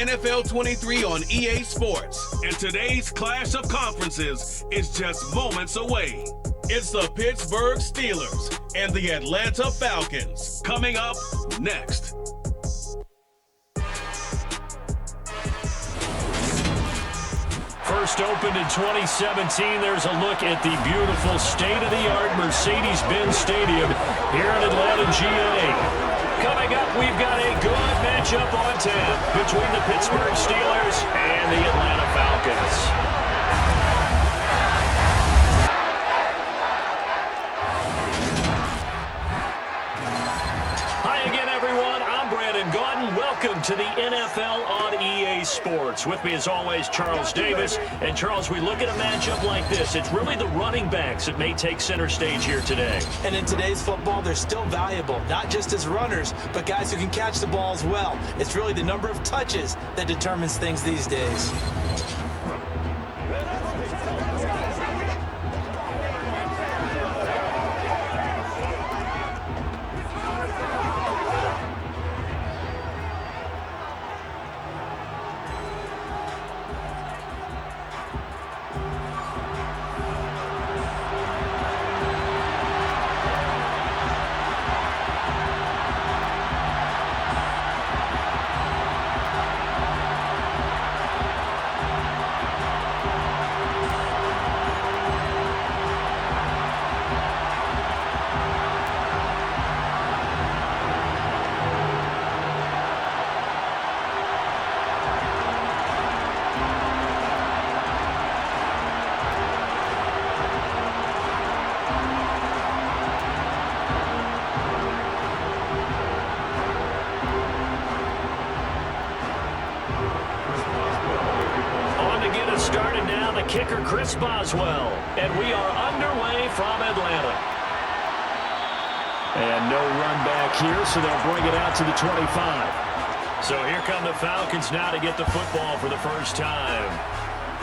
NFL 23 on EA Sports. And today's clash of conferences is just moments away. It's the Pittsburgh Steelers and the Atlanta Falcons. Coming up next. First opened in 2017, there's a look at the beautiful state-of-the-art Mercedes-Benz Stadium here in Atlanta, GA. Coming up, we've got a good matchup on tap between the Pittsburgh Steelers and the Atlanta Falcons. Welcome to the NFL on EA Sports. With me, as always, Charles Davis. And, Charles, we look at a matchup like this. It's really the running backs that may take center stage here today. And in today's football, they're still valuable, not just as runners, but guys who can catch the ball as well. It's really the number of touches that determines things these days. Started now, the kicker, Chris Boswell. And we are underway from Atlanta. And no run back here, so they'll bring it out to the 25. So here come the Falcons now to get the football for the first time.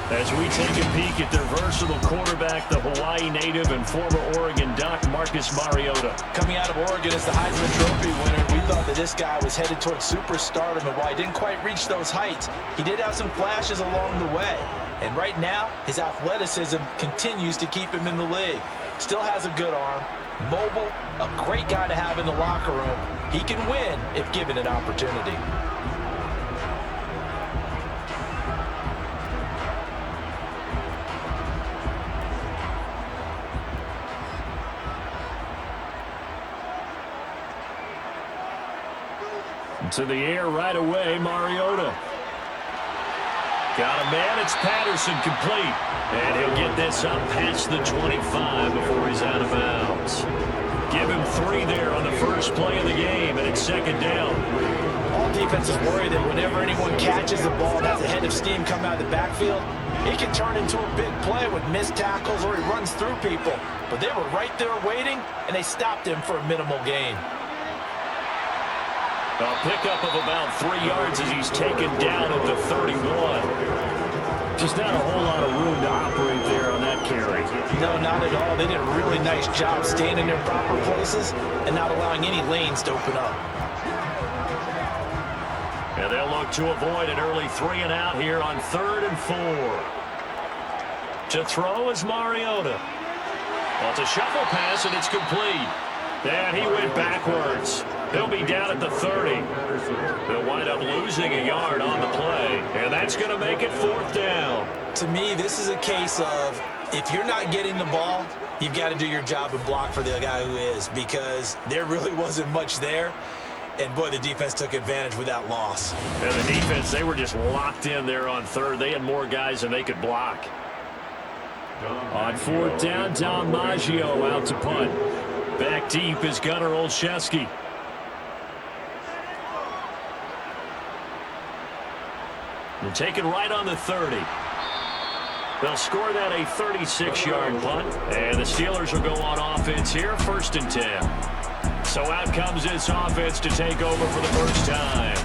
As we take a peek at their versatile quarterback, the Hawaii native and former Oregon Duck, Marcus Mariota. Coming out of Oregon as the Heisman Trophy winner, we thought that this guy was headed towards superstardom, and while he didn't quite reach those heights, he did have some flashes along the way. And right now, his athleticism continues to keep him in the league. Still has a good arm, mobile, a great guy to have in the locker room. He can win if given an opportunity. To the air right away, Mariota. Got a man, it's Patterson, complete. And he'll get this up past the 25 before he's out of bounds. Give him 3 there on the first play of the game, and it's second down. All defenses worry that whenever anyone catches the ball and has a head of steam come out of the backfield, it can turn into a big play with missed tackles or he runs through people. But they were right there waiting, and they stopped him for a minimal gain. A pickup of about 3 yards as he's taken down at the 31. Just not a whole lot of room to operate there on that carry. No, not at all. They did a really nice job staying in their proper places and not allowing any lanes to open up. And they'll look to avoid an early 3 and out here on 3rd and 4. To throw is Mariota. Well, it's a shuffle pass, and it's complete. And he went backwards. He'll be down at the 30. They'll wind up losing a yard on the play, and that's going to make it 4th down. To me, this is a case of if you're not getting the ball, you've got to do your job and block for the guy who is, because there really wasn't much there. And, boy, the defense took advantage with that loss. And the defense, they were just locked in there on 3rd. They had more guys than they could block. On 4th down, Dom Maggio out to punt. Back deep is Gunnar Olszewski. They'll take it right on the 30. They'll score that a 36-yard punt. And the Steelers will go on offense here, 1st and 10. So out comes this offense to take over for the first time.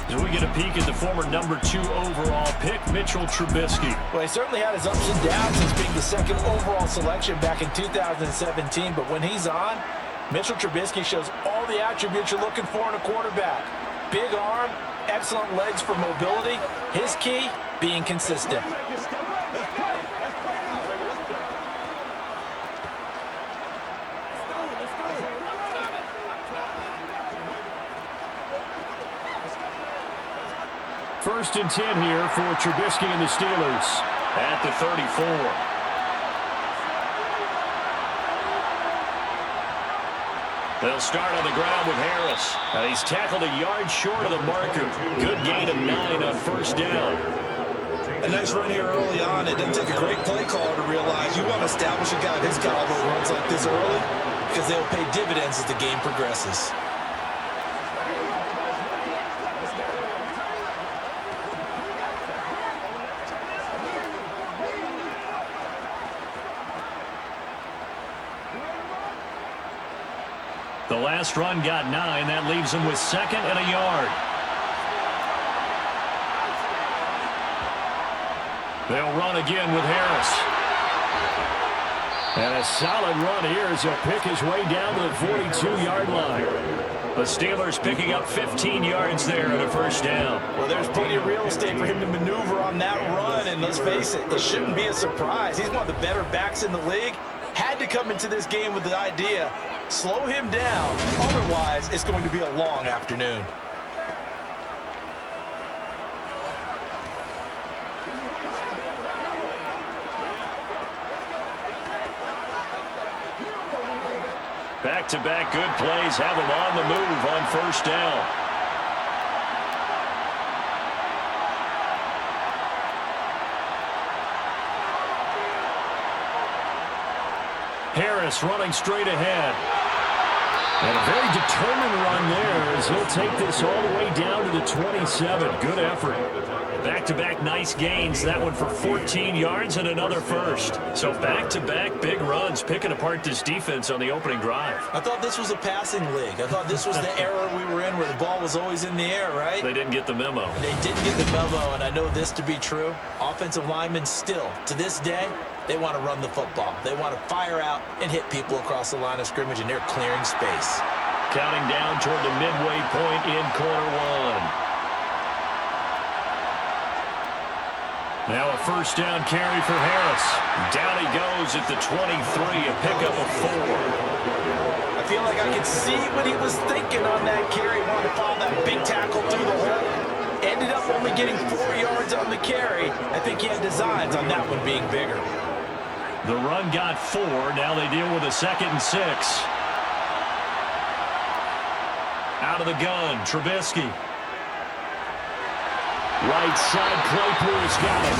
As we get a peek at the former #2 overall pick, Mitchell Trubisky. Well, he certainly had his ups and downs since being the 2nd overall selection back in 2017. But when he's on, Mitchell Trubisky shows all the attributes you're looking for in a quarterback. Big arm, excellent legs for mobility. His key, being consistent. First and 10 here for Trubisky and the Steelers at the 34. They'll start on the ground with Harris. He's tackled a yard short of the marker. Good gain of 9 on first down. A nice run here early on. It doesn't take a great play caller to realize you want to establish a guy of his caliber who runs like this early because they'll pay dividends as the game progresses. The last run got 9. That leaves him with 2nd and a yard. They'll run again with Harris. And a solid run here as he'll pick his way down to the 42-yard line. The Steelers picking up 15 yards there and a first down. Well, there's plenty of real estate for him to maneuver on that run, and let's face it, it shouldn't be a surprise. He's one of the better backs in the league. Had to come into this game with the idea, slow him down. Otherwise, it's going to be a long afternoon. Back-to-back good plays have him on the move on first down. Harris running straight ahead. And a very determined run there as he'll take this all the way down to the 27. Good effort. Back-to-back nice gains. That one for 14 yards and another first. So back-to-back big runs picking apart this defense on the opening drive. I thought this was a passing league. I thought this was the era we were in where the ball was always in the air, right? They didn't get the memo. They didn't get the memo, and I know this to be true. Offensive linemen still, to this day, they want to run the football. They want to fire out and hit people across the line of scrimmage, and they're clearing space. Counting down toward the midway point in quarter one. Now a first down carry for Harris. Down he goes at the 23, a pickup of 4. I feel like I could see what he was thinking on that carry. Wanted to follow that big tackle through the hole. Ended up only getting 4 yards on the carry. I think he had designs on that one being bigger. The run got 4. Now they deal with a 2nd and 6. Out of the gun, Trubisky. Right side, Claypool's got it.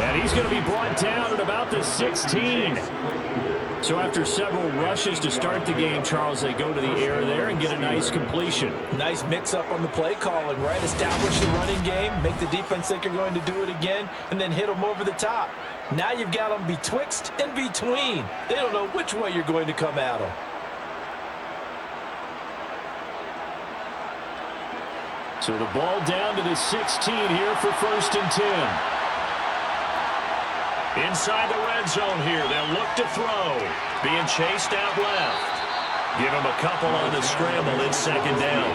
And he's going to be brought down at about the 16. So after several rushes to start the game, Charles, they go to the air there and get a nice completion. Nice mix-up on the play calling, right? Establish the running game, make the defense think you're going to do it again, and then hit them over the top. Now you've got them betwixt and between. They don't know which way you're going to come at them. So the ball down to the 16 here for first and 10. Inside the red zone here, they'll look to throw. Being chased out left. Give him a couple on the scramble in 2nd down.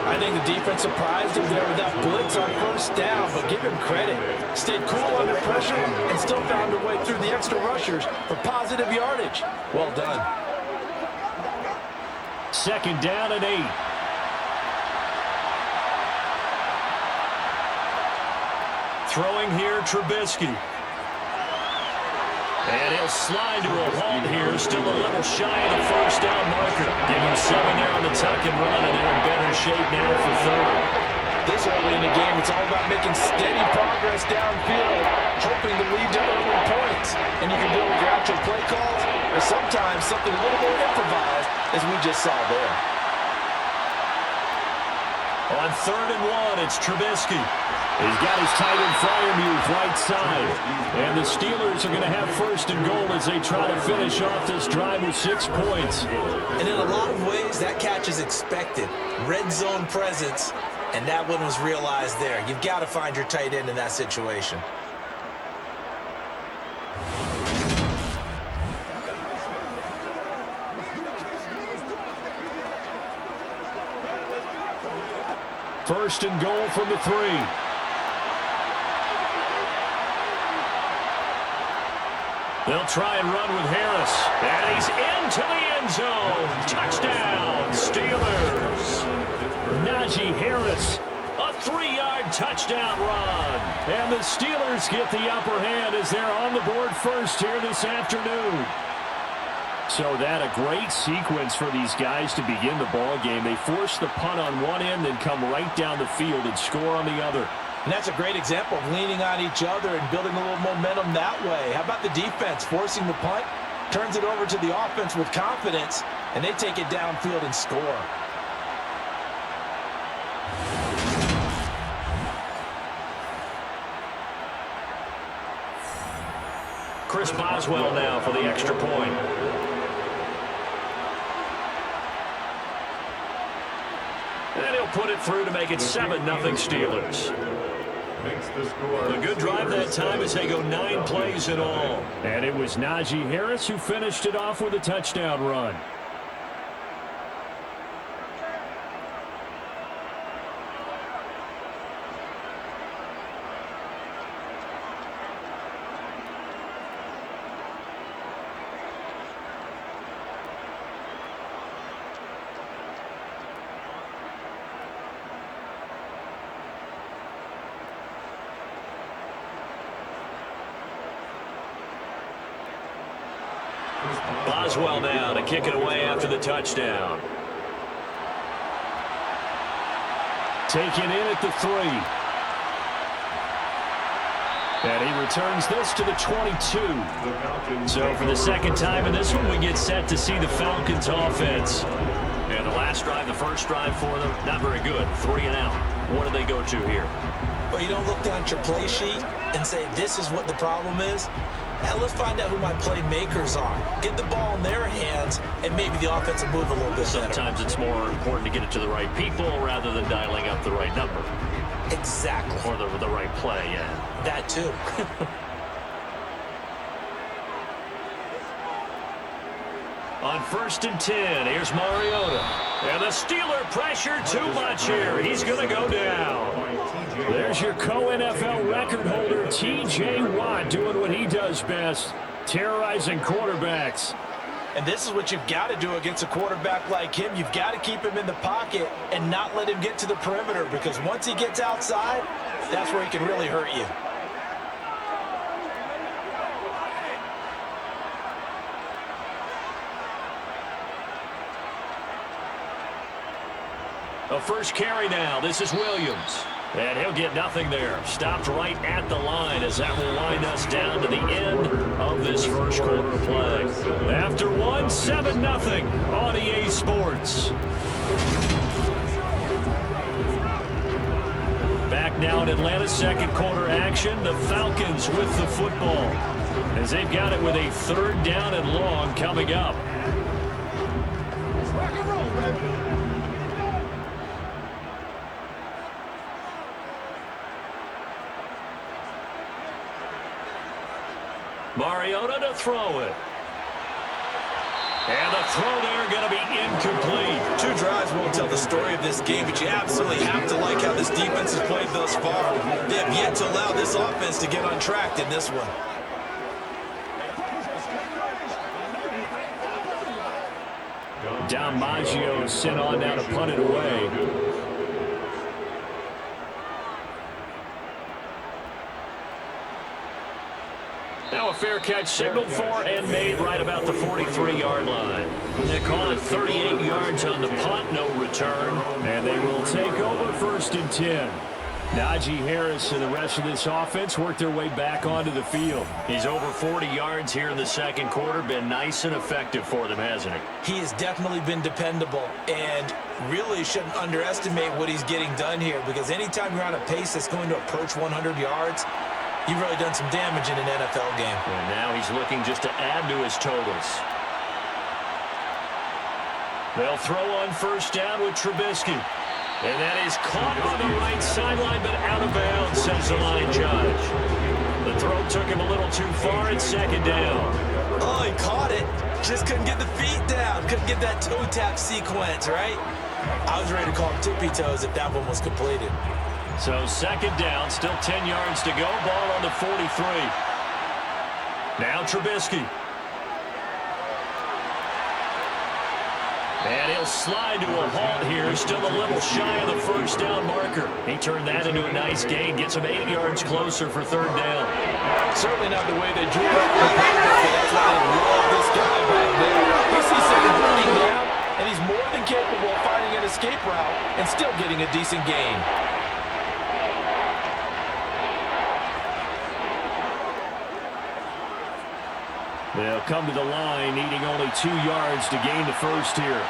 I think the defense surprised him there with that blitz on first down, but give him credit. Stayed cool under pressure and still found a way through the extra rushers for positive yardage. Well done. 2nd down and 8. Throwing here, Trubisky. And he'll slide to a halt here, still a little shy of the first down marker. Give him 7 there on the tuck and run, and they're in better shape now for 3rd. This early in the game, it's all about making steady progress downfield, hoping to lead to early points. And you can do it with your actual play calls, or sometimes something a little more improvised, as we just saw there. On 3rd and 1, it's Trubisky. He's got his tight end Freiermuth right side. And the Steelers are going to have 1st and goal as they try to finish off this drive with 6 points. And in a lot of ways, that catch is expected. Red zone presence, and that one was realized there. You've got to find your tight end in that situation. First and goal from the 3. They'll try and run with Harris. And he's into the end zone. Touchdown, Steelers. Najee Harris, a 3-yard touchdown run. And the Steelers get the upper hand as they're on the board first here this afternoon. So that a great sequence for these guys to begin the ball game. They force the punt on one end and come right down the field and score on the other. And that's a great example of leaning on each other and building a little momentum that way. How about the defense forcing the punt, turns it over to the offense with confidence, and they take it downfield and score. Chris Boswell now for the extra point. And he'll put it through to make it 7-0 Steelers. A good drive that time as they go 9 plays in all. And it was Najee Harris who finished it off with a touchdown run. Boswell now to kick it away after the touchdown. Taken in at the 3. And he returns this to the 22. So for the second time in this one, we get set to see the Falcons offense. And the last drive, the first drive for them, not very good. 3 and out. What do they go to here? Well, you don't look down at your play sheet and say, this is what the problem is. Now let's find out who my playmakers are. Get the ball in their hands, and maybe the offense will move a little bit better. Sometimes it's more important to get it to the right people rather than dialing up the right number. Exactly. Or the right play, yeah. That too. On 1st and 10, here's Mariota. And the Steeler pressure too much here. He's going to go down. There's your co-NFL record holder, T.J. Watt, doing what he does best, terrorizing quarterbacks. And this is what you've got to do against a quarterback like him. You've got to keep him in the pocket and not let him get to the perimeter, because once he gets outside, that's where he can really hurt you. A first carry now. This is Williams. And he'll get nothing there. Stopped right at the line as that will wind us down to the end of this first quarter of play. After 1, 7-0 on EA Sports. Back now in Atlanta's second quarter action. The Falcons with the football as they've got it with a 3rd down and long coming up. Rock and roll, baby. Mariota to throw it. And the throw there going to be incomplete. 2 drives won't tell the story of this game, but you absolutely have to like how this defense has played thus far. They have yet to allow this offense to get on track in this one. Dom Maggio sent on now to punt it away. Now a fair catch signaled for and made right about the 43-yard line. They call it 38 yards on the punt, no return. And they will take over 1st and 10. Najee Harris and the rest of this offense work their way back onto the field. He's over 40 yards here in the second quarter. Been nice and effective for them, hasn't he? He has definitely been dependable, and really shouldn't underestimate what he's getting done here, because anytime you're on a pace that's going to approach 100 yards, you've really done some damage in an NFL game. And now he's looking just to add to his totals. They'll throw on 1st down with Trubisky. And that is caught on the right sideline, but out of bounds, says the line judge. The throw took him a little too far at 2nd down. Oh, he caught it. Just couldn't get the feet down. Couldn't get that toe tap sequence, right? I was ready to call tippy toes if that one was completed. So second down, still 10 yards to go. Ball on the 43. Now Trubisky. And he'll slide to a halt here. Still a little shy of the first down marker. He turned that into a nice gain. Gets him 8 yards closer for third down. Certainly not the way they drew up the playbook, but that's why they love this guy back there. He sees someone running down, and he's more than capable of finding an escape route and still getting a decent gain. They'll come to the line, needing only 2 yards to gain the first here.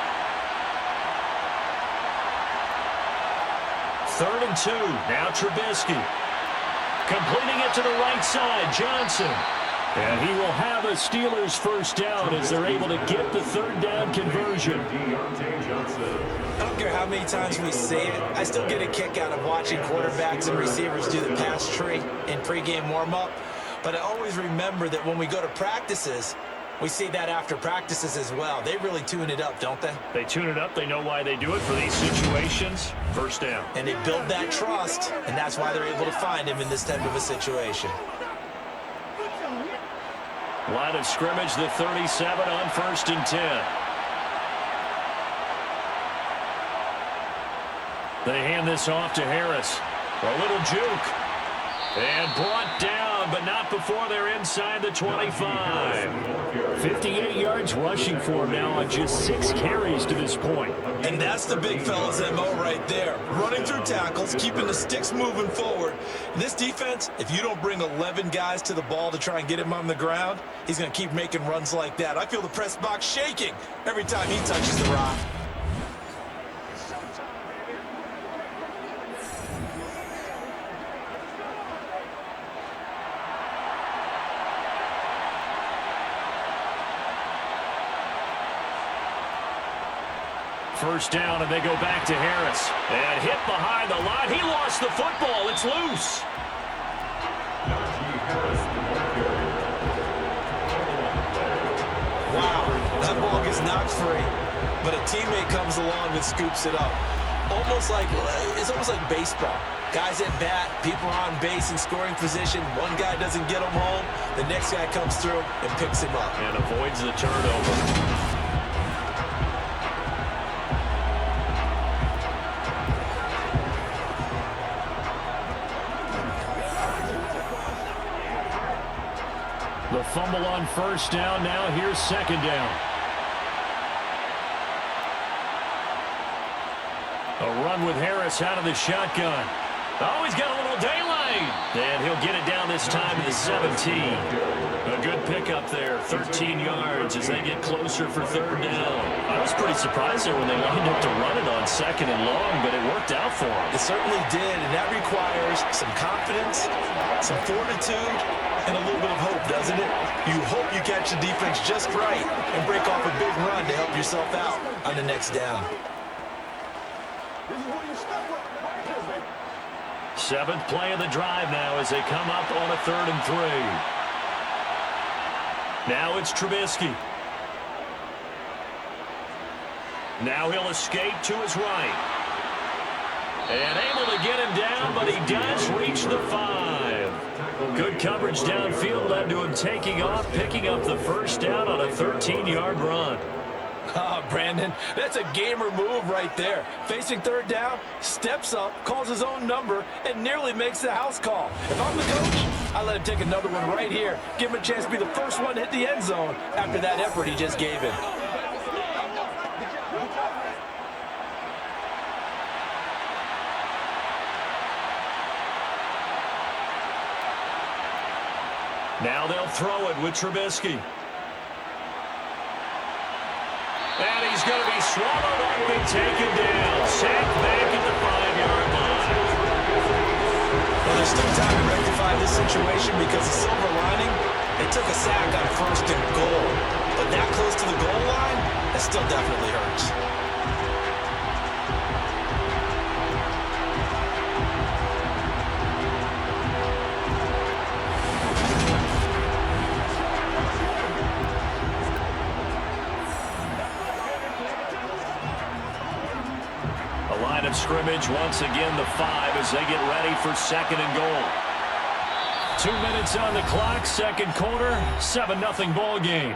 3rd and 2. Now Trubisky. Completing it to the right side, Johnson. And he will have a Steelers first down as they're able to get the third down conversion. I don't care how many times we say it, I still get a kick out of watching quarterbacks and receivers do the pass tree in pregame warm-up. But I always remember that when we go to practices, we see that after practices as well. They really tune it up, don't they? They tune it up. They know why they do it for these situations. First down. And they build that trust, and that's why they're able to find him in this type of a situation. Line of scrimmage, the 37 on 1st and 10. They hand this off to Harris. A little juke. And brought down, but not before they're inside the 25. 58 yards rushing for him now on just 6 carries to this point. And that's the big fella's MO right there. Running through tackles, keeping the sticks moving forward. This defense, if you don't bring 11 guys to the ball to try and get him on the ground, he's going to keep making runs like that. I feel the press box shaking every time he touches the rock. First down, and they go back to Harris. And hit behind the line. He lost the football. It's loose. Wow, that ball gets knocked free, but a teammate comes along and scoops it up. It's almost like baseball. Guys at bat, people are on base in scoring position. One guy doesn't get him home. The next guy comes through and picks him up. And avoids the turnover. The fumble on first down. Now here's second down. A run with Harris out of the shotgun. Oh, he's got a little daylight. And he'll get it down this time to the 17. A good pickup there. 13 yards as they get closer for third down. I was pretty surprised there when they lined up to run it on 2nd and long, but it worked out for them. It certainly did, and that requires some confidence, some fortitude, and a little bit of hope, doesn't it? You hope you catch the defense just right and break off a big run to help yourself out on the next down. 7th play of the drive now as they come up on a 3rd and 3. Now it's Trubisky. Now he'll escape to his right. And able to get him down, but he does reach the 5. Good coverage downfield led to him taking off, picking up the first down on a 13-yard run. Ah, Brandon, that's a gamer move right there. Facing third down, steps up, calls his own number, and nearly makes the house call. If I'm the coach, I let him take another one right here. Give him a chance to be the first one to hit the end zone after that effort he just gave him. Now they'll throw it with Trubisky. And he's going to be swallowed up and taken down. Sacked back at the 5-yard line. Well, there's still time to rectify this situation because the silver lining, they took a sack on 1st and goal. But that close to the goal line, that still definitely hurts. of scrimmage. Once again, the 5 as they get ready for 2nd and goal. 2 minutes on the clock, second quarter, 7-0 ball game.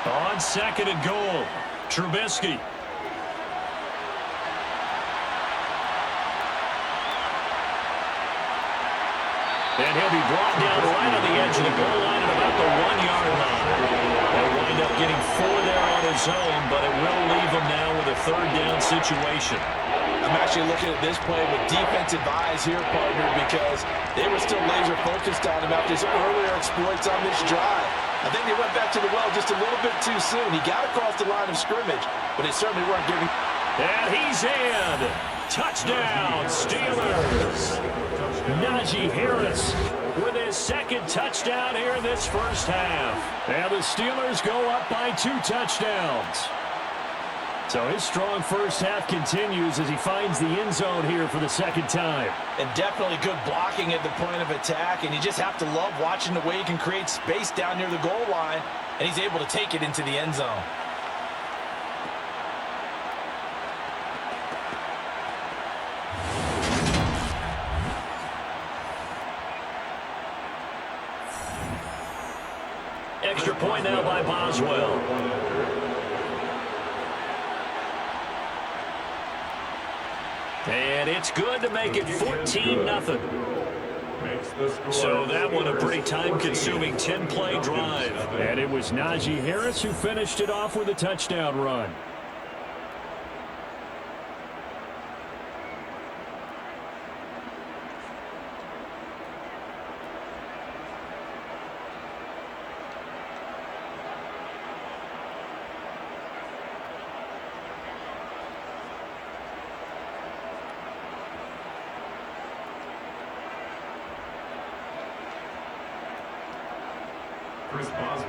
On 2nd and goal, Trubisky. And he'll be brought down right on the edge of the goal line at about the 1-yard line. They'll wind up getting 4 there on his own, but it will leave him now with a 3rd down situation. I'm actually looking at this play with defensive eyes here, partner, because they were still laser focused on him after his earlier exploits on this drive. I think they went back to the well just a little bit too soon. He got across the line of scrimmage, but they certainly weren't giving. And he's in. Touchdown, Steelers. Najee Harris with his 2nd touchdown here in this first half. And the Steelers go up by 2 touchdowns. So his strong first half continues as he finds the end zone here for the 2nd time. And definitely good blocking at the point of attack, and you just have to love watching the way he can create space down near the goal line, and he's able to take it into the end zone. Extra point now by Boswell. And it's good to make it 14-0. So that one a pretty time-consuming 10-play drive. And it was Najee Harris who finished it off with a touchdown run.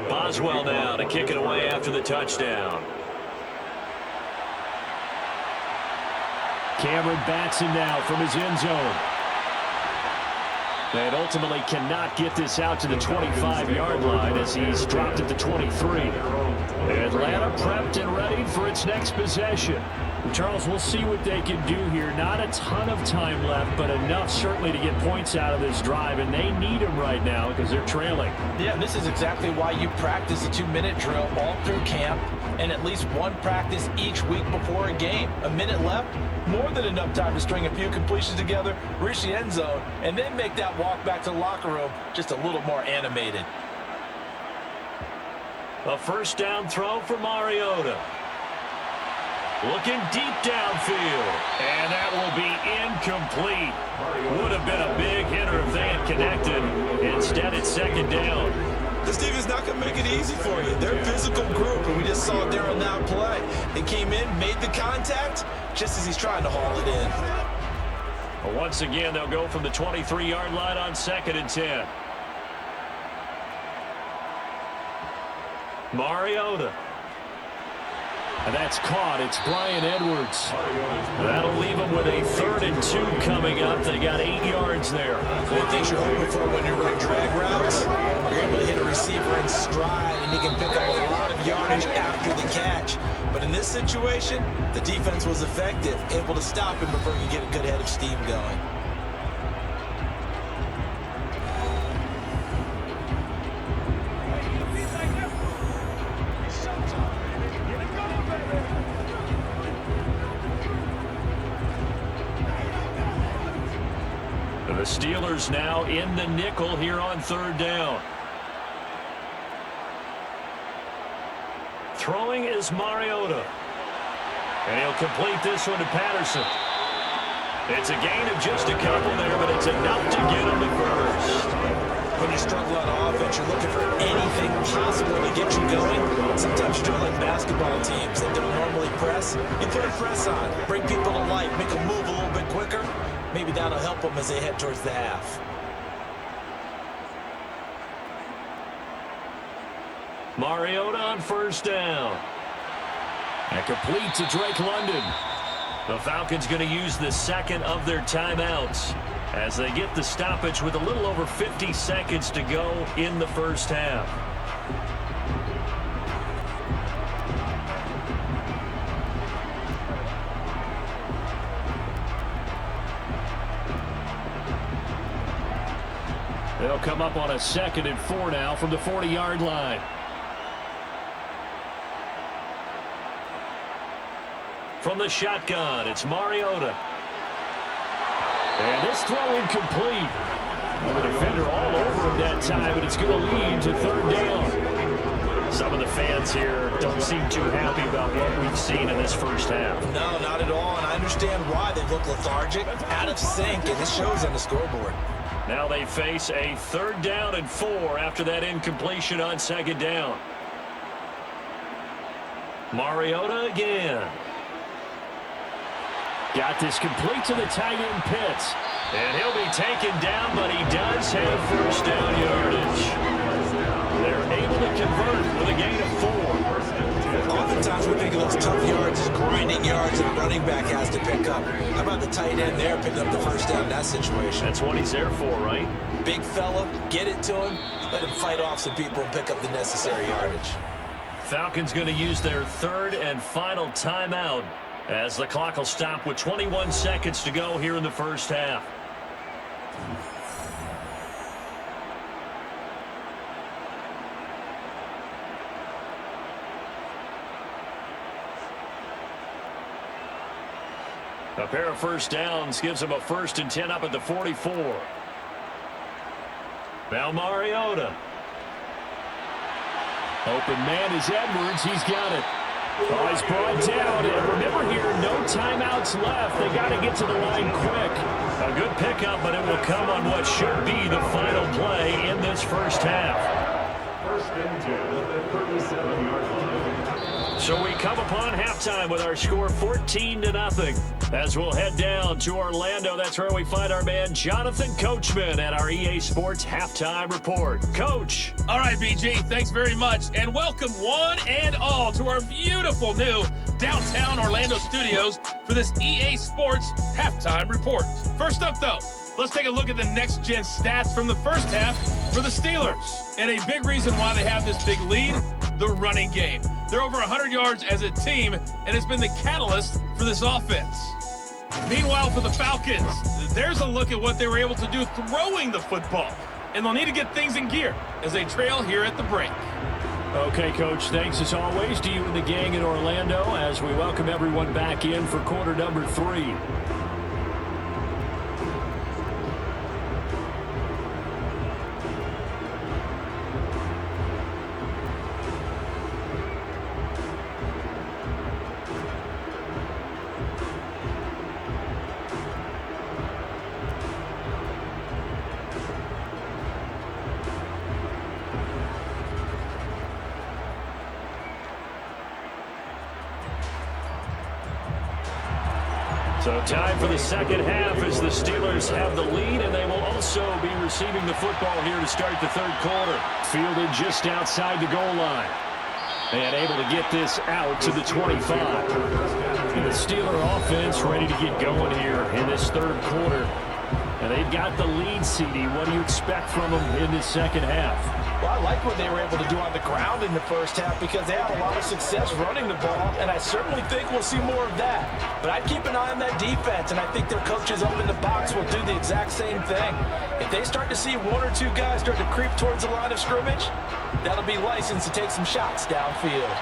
Boswell now to kick it away after the touchdown. Cameron Batson now from his end zone. And ultimately cannot get this out to the 25-yard line as he's dropped at the 23. Atlanta prepped and ready for its next possession. Charles, we'll see what they can do here. Not a ton of time left, but enough certainly to get points out of this drive, and they need them right now because they're trailing. Yeah, this is exactly why you practice a 2-minute drill all through camp and at least one practice each week before a game. A minute left, more than enough time to string a few completions together, reach the end zone, and then make that walk back to the locker room just a little more animated. A first down throw for Mariota. Looking deep downfield. And that will be incomplete. Would have been a big hitter if they had connected. Instead, it's 2nd down. This team is not going to make it easy for you. They're a physical group, and we just saw it there on that play. They came in, made the contact, just as he's trying to haul it in. Well, once again, they'll go from the 23-yard line on 2nd and 10. Mariota. And that's caught. It's Bryan Edwards. That'll leave them with a 3rd and 2 coming up. They got 8 yards there. One thing you're hoping for when you're running drag routes, you're able to hit a receiver in stride, and he can pick up a lot of yardage after the catch. But in this situation, the defense was effective, able to stop him before he could get a good head of steam going. The Steelers now in the nickel here on 3rd down. Throwing is Mariota. And he'll complete this one to Patterson. It's a gain of just a couple there, but it's enough to get him to first. When you struggle on offense, you're looking for anything possible to get you going. Sometimes you're like basketball teams that don't normally press. You put a press on, bring people to life, make them move a little bit quicker. Maybe that'll help them as they head towards the half. Mariota on 1st down. And complete to Drake London. The Falcons going to use the 2nd of their timeouts. as they get the stoppage with a little over 50 seconds to go in the first half. They'll come up on a 2nd and 4 now from the 40-yard line. From the shotgun, it's Mariota. And this throw incomplete. The defender all over him that time, but it's going to lead to 3rd down. Some of the fans here don't seem too happy about what we've seen in this first half. No, not at all, and I understand why. They look lethargic, out of sync, and this shows on the scoreboard. Now they face a 3rd down and 4 after that incompletion on 2nd down. Mariota again. Got this complete to the tight end Pitts. And he'll be taken down, but he does have 1st down yardage. They're able to convert with a gain of 4. Oftentimes we think of those tough yards as grinding yards that a running back has to pick up. How about the tight end there picking up the 1st down in that situation? That's what he's there for, right? Big fella, get it to him, let him fight off some people and pick up the necessary yardage. Falcons going to use their 3rd and final timeout as the clock will stop with 21 seconds to go here in the first half. A pair of 1st downs gives them a 1st and 10 up at the 44. Now Mariota. Open man is Edwards. He's got it. Oh, he's brought down. And remember here, no timeouts left. They got to get to the line quick. A good pickup, but it will come on what should be the final play in this first half. 1st and 10 at the 37-yard line. So we come upon halftime with our score 14-0. As we'll head down to Orlando, that's where we find our man Jonathan Coachman at our EA Sports Halftime Report. Coach. All right, BG, thanks very much. And welcome one and all to our beautiful new downtown Orlando studios for this EA Sports Halftime Report. First up, though, let's take a look at the next-gen stats from the first half for the Steelers. And a big reason why they have this big lead, the running game. They're over 100 yards as a team, and it's been the catalyst for this offense. Meanwhile, for the Falcons, there's a look at what they were able to do throwing the football. And they'll need to get things in gear as they trail here at the break. Okay, Coach, thanks as always to you and the gang in Orlando as we welcome everyone back in for quarter number 3. So time for the second half as the Steelers have the lead, and they will also be receiving the football here to start the 3rd quarter. Fielded just outside the goal line. And able to get this out to the 25. And the Steeler offense ready to get going here in this 3rd quarter. And they've got the lead, CD. What do you expect from them in this second half? Well, I like what they were able to do on the ground in the first half because they had a lot of success running the ball, and I certainly think we'll see more of that. But I'd keep an eye on that defense, and I think their coaches up in the box will do the exact same thing. If they start to see 1 or 2 guys start to creep towards the line of scrimmage, that'll be licensed to take some shots downfield.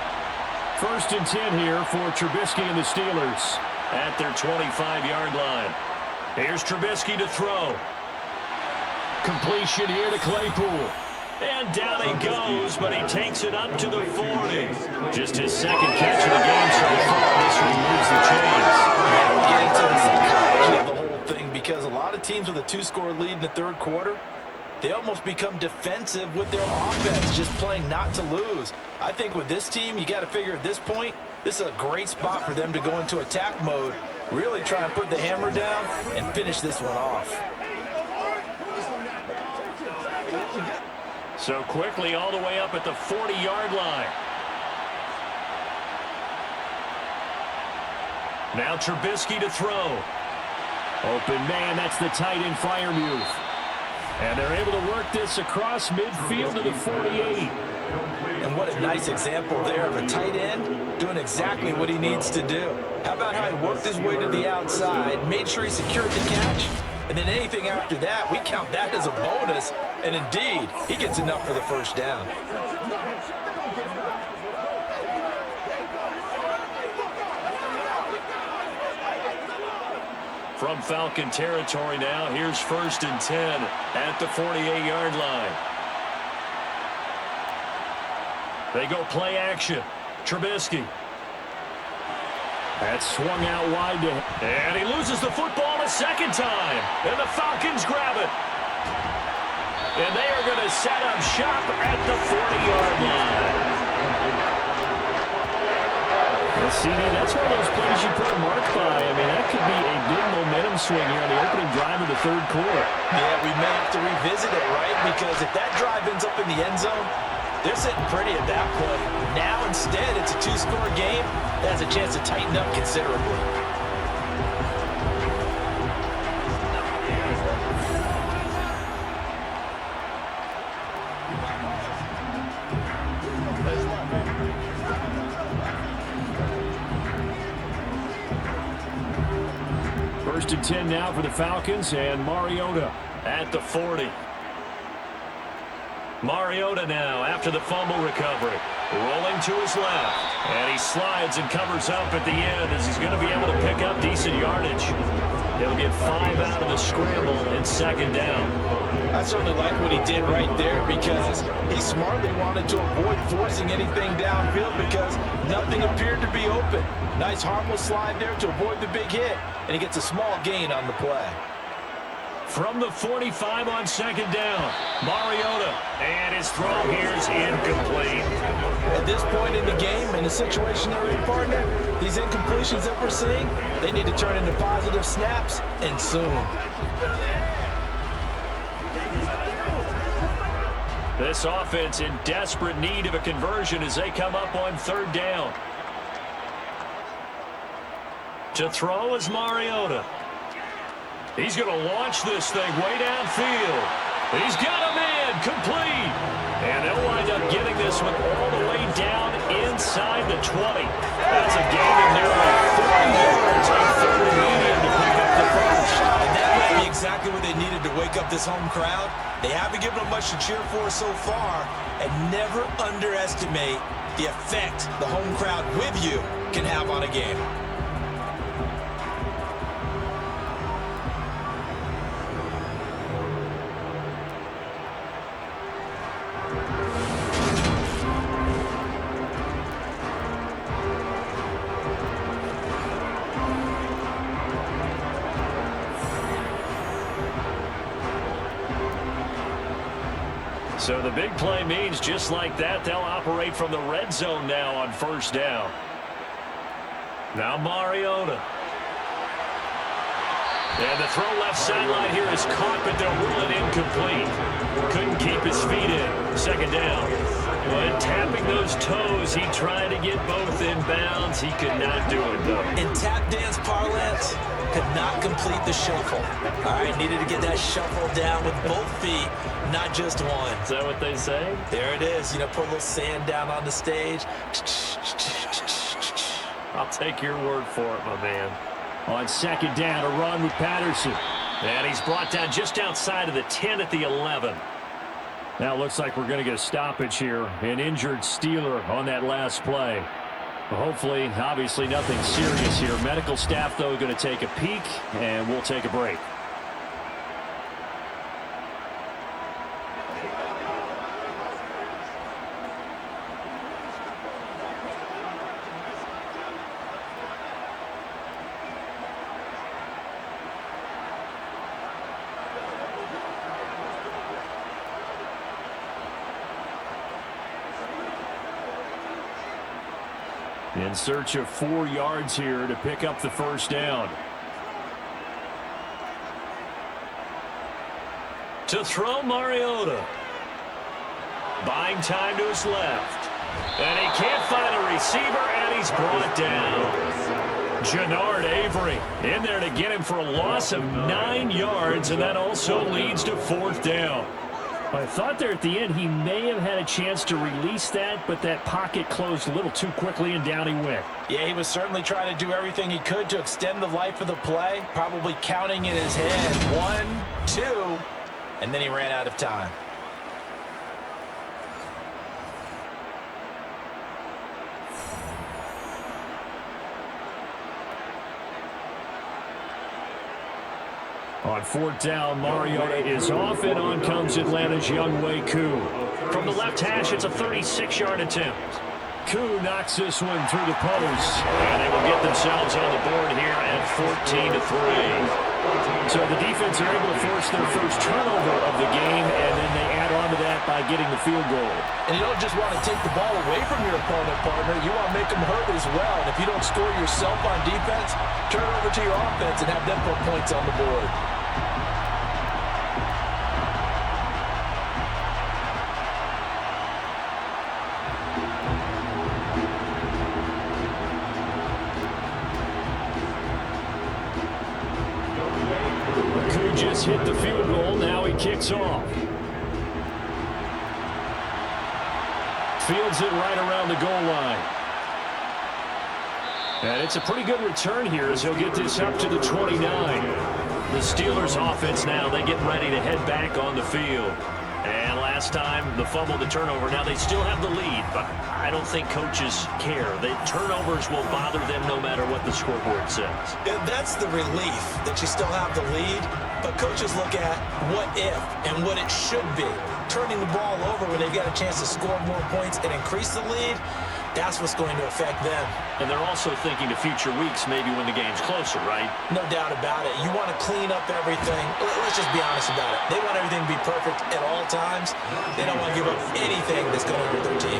1st and 10 here for Trubisky and the Steelers at their 25-yard line. Here's Trubisky to throw. Completion here to Claypool. And down he goes, but he takes it up to the 40. Just his 2nd catch of the game so far. This removes the chains. We'll get into the psychology of the whole thing because a lot of teams with a 2-score lead in the 3rd quarter, they almost become defensive with their offense, just playing not to lose. I think with this team, you got to figure at this point, this is a great spot for them to go into attack mode, really try and put the hammer down and finish this one off. So quickly all the way up at the 40-yard line. Now Trubisky to throw. Open man, that's the tight end Freiermuth. And they're able to work this across midfield to the 48. And what a nice example there of a tight end doing exactly what he needs to do. How about how he worked his way to the outside, made sure he secured the catch, and then anything after that, we count that as a bonus. And indeed, he gets enough for the first down. From Falcon territory now, here's 1st and 10 at the 48-yard line. They go play action. Trubisky. That's swung out wide to him. And he loses the football a second time. And the Falcons grab it. And they are going to set up shop at the 40-yard line. Well, CD, that's one of those plays you put a mark by. I mean, that could be a big momentum swing here on the opening drive of the third quarter. Yeah, we may have to revisit it, right? Because if that drive ends up in the end zone, they're sitting pretty at that point. Now, instead, it's a 2-score game that has a chance to tighten up considerably. First and 10 now for the Falcons, and Mariota at the 40. Mariota now after the fumble recovery. Rolling to his left. And he slides and covers up at the end as he's going to be able to pick up decent yardage. He'll get 5 out of the scramble and 2nd down. I certainly like what he did right there because he smartly wanted to avoid forcing anything downfield because nothing appeared to be open. Nice harmless slide there to avoid the big hit, and he gets a small gain on the play. From the 45 on 2nd down, Mariota, and his throw here's incomplete. At this point in the game, in the situation they're in, partner, these incompletions that we're seeing, they need to turn into positive snaps, and soon. This offense in desperate need of a conversion as they come up on 3rd down. To throw is Mariota. He's going to launch this thing way downfield. He's got him in, complete. And they'll wind up getting this one all the way down inside the 20. That's a gain of nearly 30 yards on 3rd and medium to pick up the first. And that might be exactly what they needed to wake up this home crowd. They haven't given them much to cheer for so far, and never underestimate the effect the home crowd with you can have on a game. So the big play means just like that, they'll operate from the red zone now on 1st down. Now Mariota. And the throw left sideline here is caught, but they'll rule it incomplete. Couldn't keep his feet in. 2nd down. But tapping those toes, he tried to get both in bounds. He could not do it, though. In tap dance parlance, could not complete the shuffle. All right, needed to get that shuffle down with both feet, not just one. Is that what they say? There it is. You know, put a little sand down on the stage. I'll take your word for it, my man. On 2nd down, a run with Patterson. And he's brought down just outside of the 10 at the 11. Now it looks like we're going to get a stoppage here. An injured Steeler on that last play. Hopefully, obviously nothing serious here. Medical staff, though, going to take a peek, and we'll take a break. In search of 4 yards here to pick up the 1st down. To throw Mariota. Buying time to his left. And he can't find a receiver, and he's brought down. Jannard Avery in there to get him for a loss of 9 yards, and that also leads to 4th down. I thought there at the end he may have had a chance to release that, but that pocket closed a little too quickly, and down he went. Yeah, he was certainly trying to do everything he could to extend the life of the play, probably counting in his head 1, 2, and then he ran out of time. On 4th down, Mariota is off, and on comes Atlanta's Younghoe Koo. From the left hash, it's a 36-yard attempt. Koo knocks this one through the post, and they will get themselves on the board here at 14-3. So the defense are able to force their first turnover of the game, and then they add on to that by getting the field goal. And you don't just want to take the ball away from your opponent, partner. You want to make them hurt as well. And if you don't score yourself on defense, turn it over to your offense and have them put points on the board. Just hit the field goal. Now he kicks off. Fields it right around the goal line. And it's a pretty good return here as he'll get this up to the 29. The Steelers offense now, they get ready to head back on the field. And last time, the fumble, the turnover. Now they still have the lead, but I don't think coaches care. The turnovers will bother them no matter what the scoreboard says. And that's the relief that you still have the lead, but coaches look at what if and what it should be. Turning the ball over when they've got a chance to score more points and increase the lead, that's what's going to affect them. And they're also thinking to future weeks, maybe when the game's closer, right? No doubt about it. You want to clean up everything. Let's just be honest about it. They want everything to be perfect at all times. They don't want to give up anything that's going to hurt their team.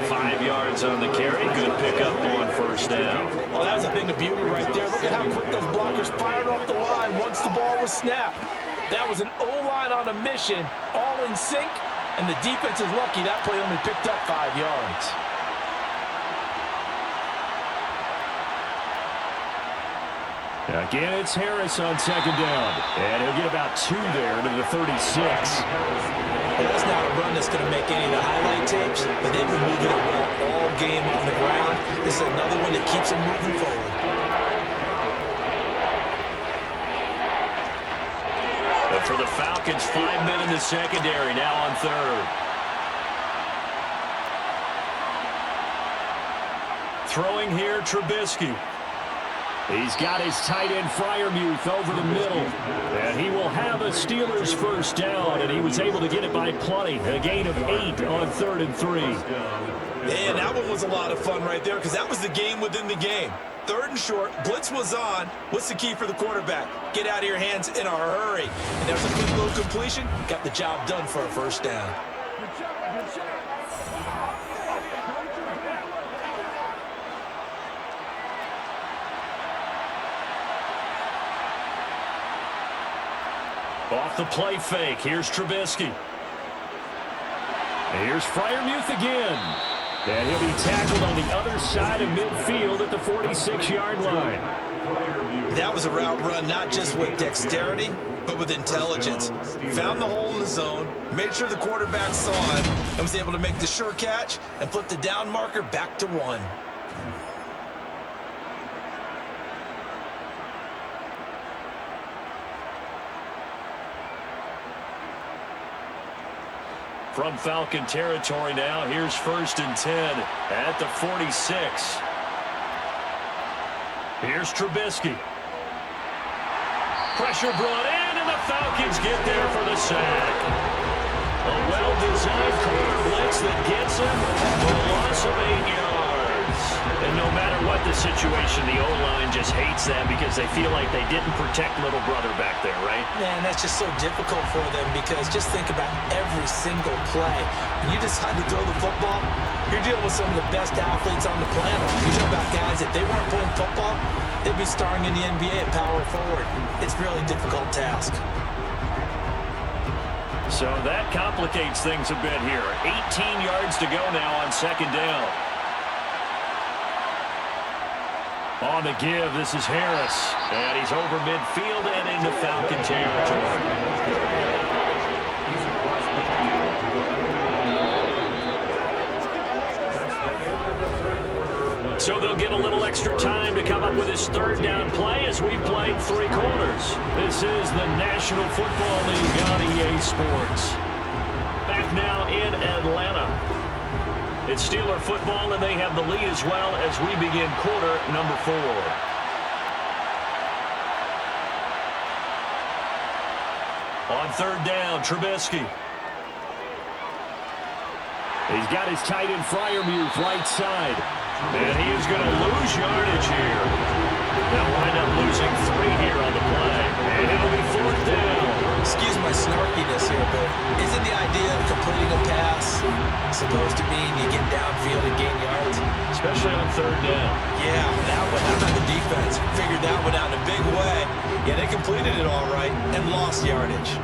5 yards on the carry. Good pickup on 1st down. Well, that was a thing of beauty right there. Look at how quick those blockers fired off the line once the ball was snapped. That was an O-line on a mission, all in sync, and the defense is lucky that play only picked up 5 yards. Again, it's Harris on 2nd down. And he'll get about 2 there to the 36. Well, that's not a run that's going to make any of the highlight tapes, but they've been moving it well all game on the ground. This is another one that keeps them moving forward. But for the Falcons, 5 men in the secondary, now on 3rd. Throwing here, Trubisky. He's got his tight end Freiermuth over the middle. And he will have a Steelers 1st down, and he was able to get it by plenty. A gain of 8 on 3rd and 3. Man, that one was a lot of fun right there because that was the game within the game. 3rd and short, blitz was on. What's the key for the quarterback? Get out of your hands in a hurry. And there's a quick little completion. Got the job done for a 1st down. Off the play fake, here's Trubisky. And here's Freiermuth again. And he'll be tackled on the other side of midfield at the 46-yard line. That was a route run not just with dexterity, but with intelligence. Found the hole in the zone, made sure the quarterback saw it, and was able to make the sure catch and put the down marker back to 1. From Falcon territory now, here's 1st and 10 at the 46. Here's Trubisky. Pressure brought in, and the Falcons get there for the sack. A well-designed corner blitz that gets him for a loss of 8 yards. And no matter what the situation, the O-line just hates that because they feel like they didn't protect little brother back there, right? Man, that's just so difficult for them because just think about every single play. When you decide to throw the football, you're dealing with some of the best athletes on the planet. You talk about guys, if they weren't playing football, they'd be starring in the NBA at power forward. It's a really difficult task. So that complicates things a bit here. 18 yards to go now on 2nd down. On the give, this is Harris. And he's over midfield and into Falcon territory. So they'll get a little extra time to come up with his third down play as we've played 3 quarters. This is the National Football League on EA Sports. Back now in Atlanta. It's Steeler football, and they have the lead as well as we begin quarter number 4. On third down, Trubisky. He's got his tight end Freiermuth right side. And he is going to lose yardage here. They'll wind up losing 3 here on the play. And it'll be 4th down. Excuse my snarkiness here, but isn't the idea of completing a pass supposed to mean you get downfield and gain yards? Especially on third down. Yeah, that one. How about the defense? Figured that one out in a big way. Yeah, they completed it all right and lost yardage.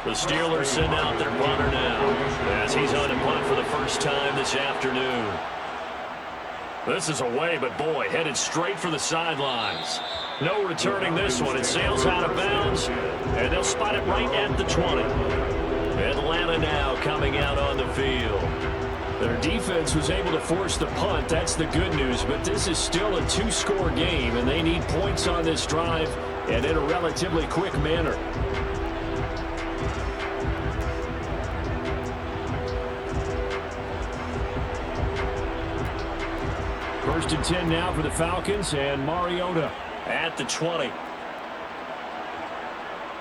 The Steelers send out their punter now as he's on a punt for the first time this afternoon. This is away, but boy, headed straight for the sidelines. No returning this one. It sails out of bounds, and they'll spot it right at the 20. Atlanta now coming out on the field. Their defense was able to force the punt. That's the good news, but this is still a 2-score game, and they need points on this drive and in a relatively quick manner. First and 10 now for the Falcons, and Mariota at the 20.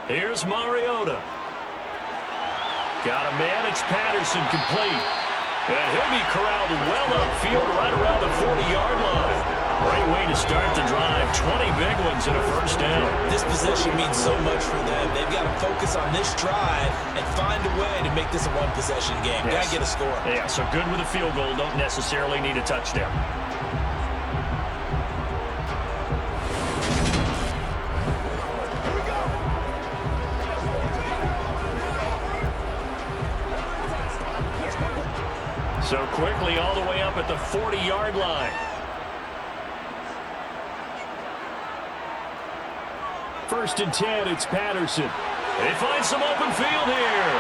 Here's Mariota. Got a man, it's Patterson complete. And he'll be corralled well upfield right around the 40-yard line. Great way to start the drive. 20 big ones and a first down. This possession means so much for them. They've got to focus on this drive and find a way to make this a one-possession game. Yes. Got to get a score. Yeah, so good with a field goal. Don't necessarily need a touchdown. So quickly all the way up at the 40-yard line. First and 10, it's Patterson. They find some open field here.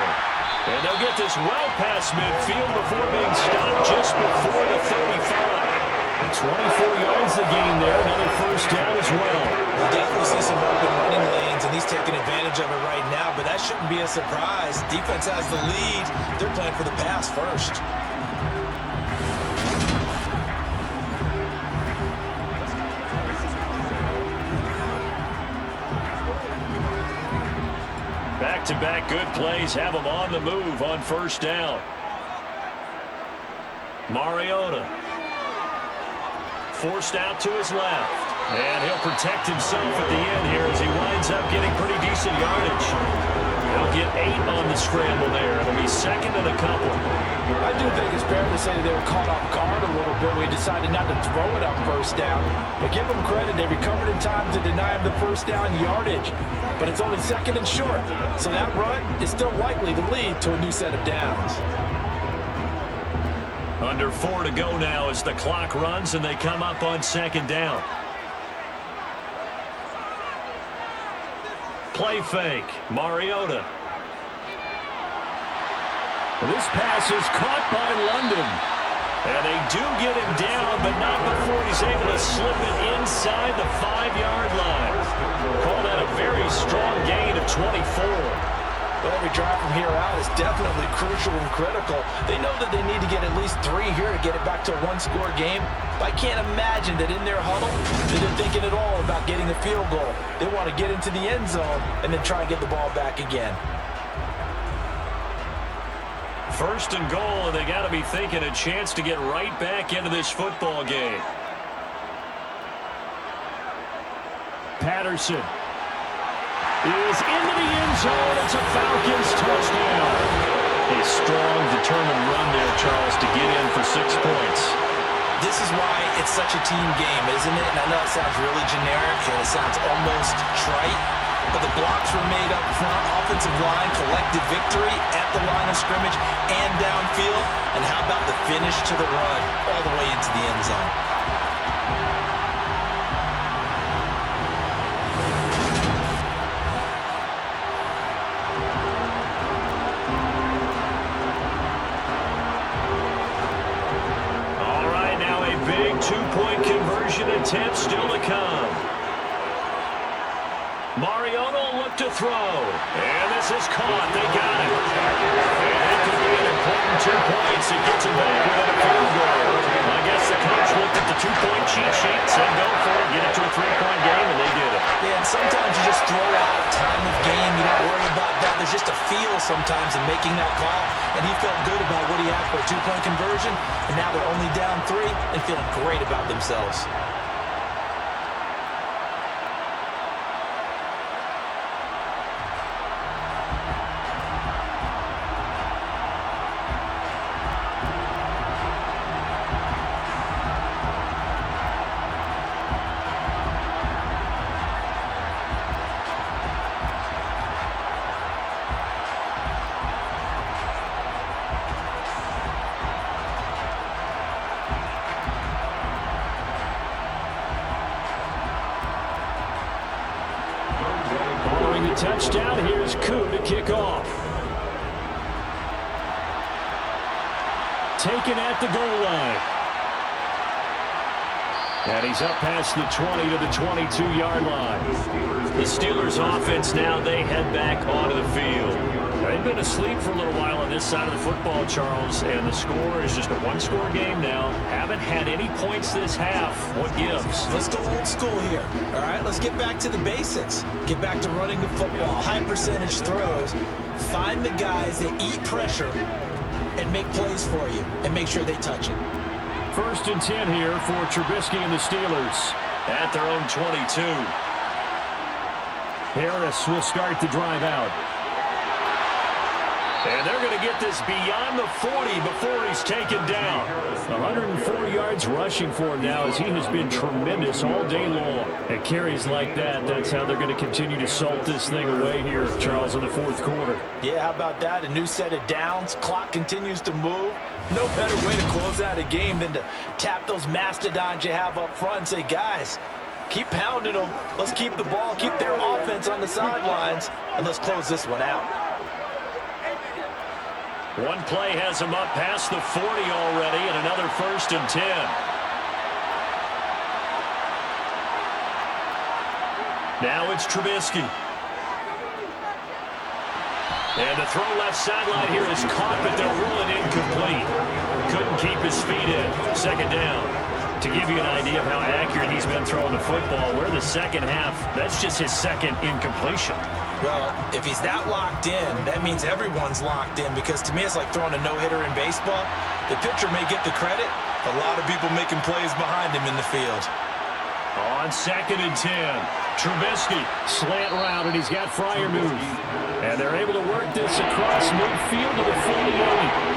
And they'll get this well past midfield before being stopped just before the 35. 24 yards the gain there, another first down as well. We'll definitely see some open running lanes, and he's taking advantage of it right now, but that shouldn't be a surprise. Defense has the lead. They're playing for the pass first. Back-to-back good plays have him on the move on first down. Mariota forced out to his left. And he'll protect himself at the end here as he winds up getting pretty decent yardage. He'll get 8 on the scramble there. It'll be second and a couple. I do think it's fair to say they were caught off guard a little bit. We decided not to throw it on first down. But give them credit. They recovered in time to deny him the first down yardage. But it's only second and short. So that run is still likely to lead to a new set of downs. Under 4 to go now as the clock runs and they come up on second down. Play fake. Mariota. This pass is caught by London. And they do get him down, but not before he's able to slip it inside the 5-yard line. Call that a very strong gain of 24. But every drive from here out is definitely crucial and critical. They know that they need to get at least 3 here to get it back to a one-score game. But I can't imagine that in their huddle that they're thinking at all about getting a field goal. They want to get into the end zone and then try and get the ball back again. First and goal, and they got to be thinking a chance to get right back into this football game. Patterson is into the end zone. It's a Falcons touchdown. A strong, determined run there, Charles, to get in for 6 points. This is why it's such a team game, isn't it? And I know it sounds really generic and it sounds almost trite, But the blocks were made up front. Offensive line collected victory at the line of scrimmage and downfield. And how about the finish to the run all the way into the end zone? All right, now a big two-point conversion attempt still to come. Mariota will look to throw. And this is caught. They got it. And it could be an important 2 points. It gets it back within a field goal. I guess the coach looked at the two-point cheat sheet, said go for it, get it to a three-point game, and they did it. Yeah, and sometimes you just throw out time of game. You don't worry about that. There's just a feel sometimes in making that call. And he felt good about what he had for a two-point conversion. And now they're only down 3 and feeling great about themselves. Touchdown, here's Koo to kick off. Taken at the goal line. And he's up past the 20 to the 22-yard line. The Steelers offense now, they head back onto the field. They've been asleep for a little while on this side of the football, Charles, and the score is just a one-score game now. Haven't had any points this half. What gives? Let's go old school here. All right, let's get back to the basics. Get back to running the football, high percentage throws. Find the guys that eat pressure and make plays for you and make sure they touch it. 1st and 10 here for Trubisky and the Steelers at their own 22. Harris will start the drive out. And they're going to get this beyond the 40 before he's taken down. 104 yards rushing for him now as he has been tremendous all day long. At carries like that, that's how they're going to continue to salt this thing away here, Charles, in the 4th quarter. Yeah, how about that? A new set of downs. Clock continues to move. No better way to close out a game than to tap those mastodons you have up front and say, guys, keep pounding them. Let's keep the ball, keep their offense on the sidelines, and let's close this one out. One play has him up past the 40 already, and another 1st and 10. Now it's Trubisky. And the throw left sideline here is caught, but they'll rule it incomplete. Couldn't keep his feet in. 2nd down. To give you an idea of how accurate he's been throwing the football, we're the second half. That's just his 2nd incompletion. Well, if he's that locked in, that means everyone's locked in, because to me it's like throwing a no-hitter in baseball. The pitcher may get the credit, a lot of people making plays behind him in the field. On 2nd and 10, Trubisky, slant route, and he's got Fryer move. And they're able to work this across midfield to the 48.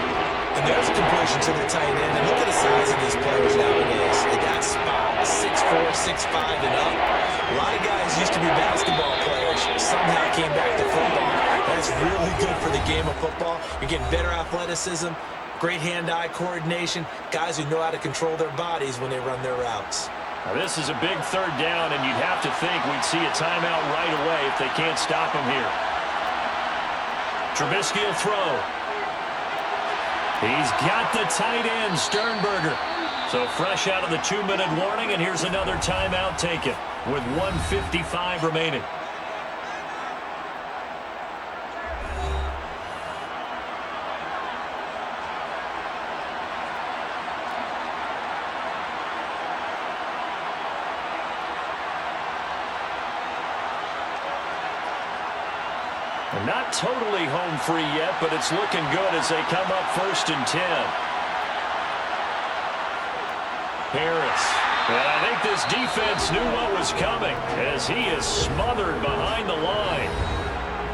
And there's a completion to the tight end. And look at the size of these players nowadays. They got spot 6'4", 6'5", and up. A lot of guys used to be basketball players. Somehow came back to football. That's really good for the game of football. You're getting better athleticism, great hand-eye coordination, guys who know how to control their bodies when they run their routes. Now this is a big 3rd down, and you'd have to think we'd see a timeout right away if they can't stop him here. Trubisky will throw. He's got the tight end, Sternberger. So fresh out of the 2-minute warning, and here's another timeout taken with 1:55 remaining. Not totally home free yet, but it's looking good as they come up 1st and 10. Harris. And I think this defense knew what was coming as he is smothered behind the line.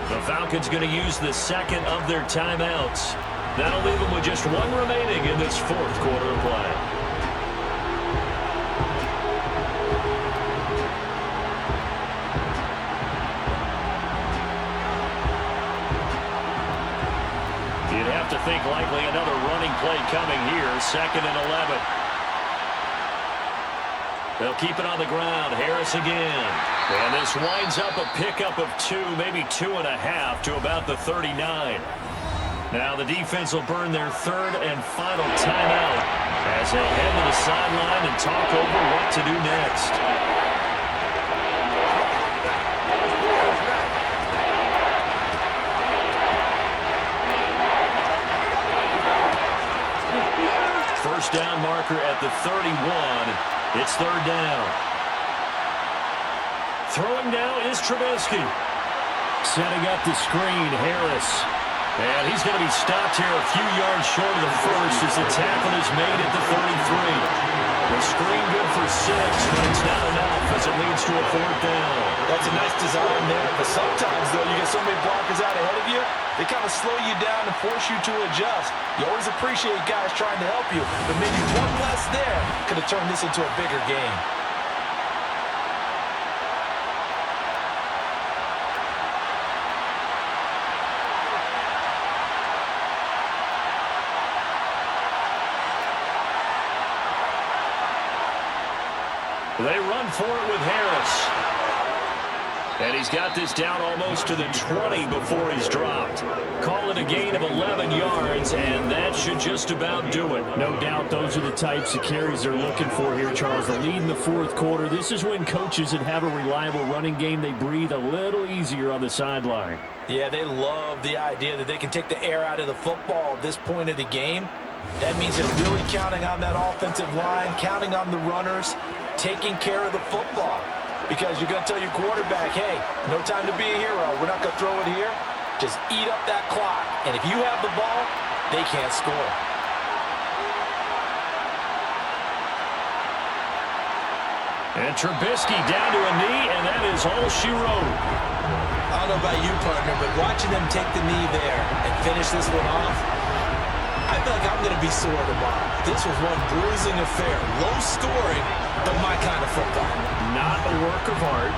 The Falcons going to use the 2nd of their timeouts. That'll leave them with just 1 remaining in this 4th quarter of play. think likely another running play coming here. 2nd and 11. They'll keep it on the ground. Harris again. And this winds up a pickup of 2, maybe 2.5 to about the 39. Now the defense will burn their 3rd and final timeout as they head to the sideline and talk over what to do next. First down marker at the 31. It's 3rd down. Throwing now is Trubisky. Setting up the screen, Harris. And he's going to be stopped here a few yards short of the first as the tackle is made at the 33. The screen good for 6, but it's not enough as it leads to a 4th down. That's a nice design there, but sometimes, though, you get so many blockers out ahead of you, they kind of slow you down and force you to adjust. You always appreciate guys trying to help you, but maybe one less there could have turned this into a bigger game. They run for it with Harris. And he's got this down almost to the 20 before he's dropped. Call it a gain of 11 yards, and that should just about do it. No doubt those are the types of carries they're looking for here, Charles. The lead in the 4th quarter. This is when coaches that have a reliable running game, they breathe a little easier on the sideline. Yeah, they love the idea that they can take the air out of the football at this point of the game. That means they're really counting on that offensive line, counting on the runners, taking care of the football. Because you're going to tell your quarterback, hey, no time to be a hero. We're not going to throw it here. Just eat up that clock. And if you have the ball, they can't score. And Trubisky down to a knee, and that is all she wrote. I don't know about you, partner, but watching them take the knee there and finish this one off, I feel like I'm going to be sore tomorrow. This was one bruising affair. Low scoring, but my kind of football. Not a work of art,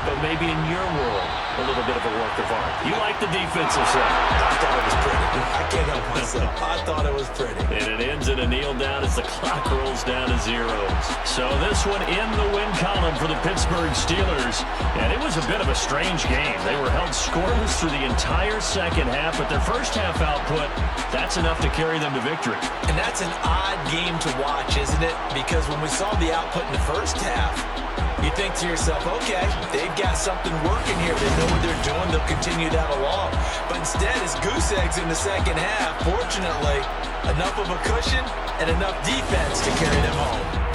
but maybe in your world, a little bit of a work of art. You like the defensive side. I thought it was pretty. I can't help myself. I thought it was pretty. And it ends in a kneel down as the clock rolls down to zeros. So this one in the win column for the Pittsburgh Steelers. And it was a bit of a strange game. They were held scoreless through the entire second half, but their first half output, that's enough to carry them to victory. And that's an odd game to watch, isn't it? Because when we saw the output in the first half, you think to yourself, okay, they've got something working here. They know what they're doing. They'll continue that along. But instead, it's goose eggs in the second half. Fortunately, enough of a cushion and enough defense to carry them home.